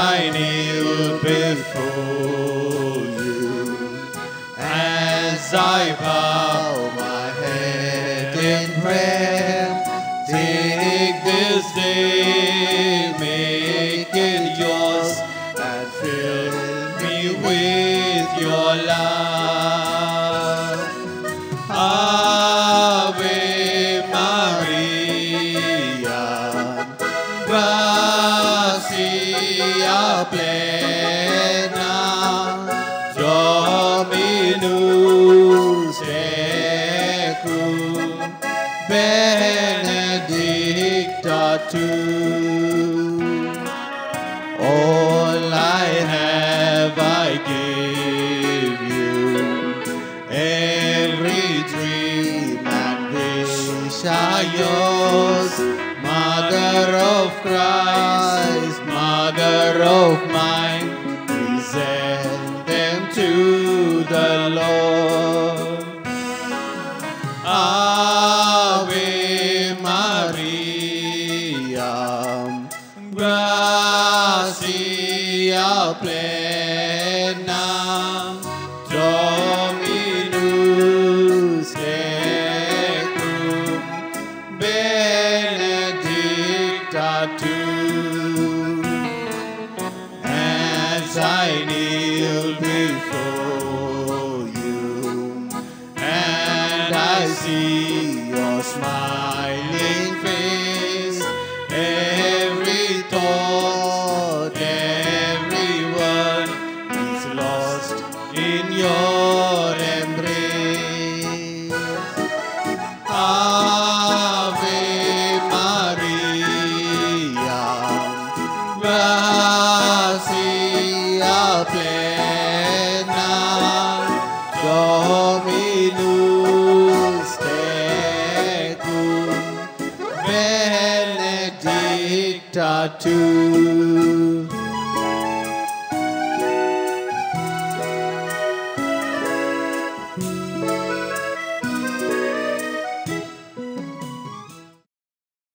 I kneel before you, as I bow my head in prayer, take this day, make it yours, and fill me with your love. Ave Maria, gratia plena, Dominus tecum, benedicta tu. All I have I give you, every dream and wish are yours. Mother of Christ, Mother of mine, present them to the Lord. Ave Maria, gratia plena, Dominus tecum, benedicta tu. As I kneel before you, and I see your smiling face, every thought, every word is lost in your embrace. Ave Maria, gratia plena, Dominus tecum, benedicta tu.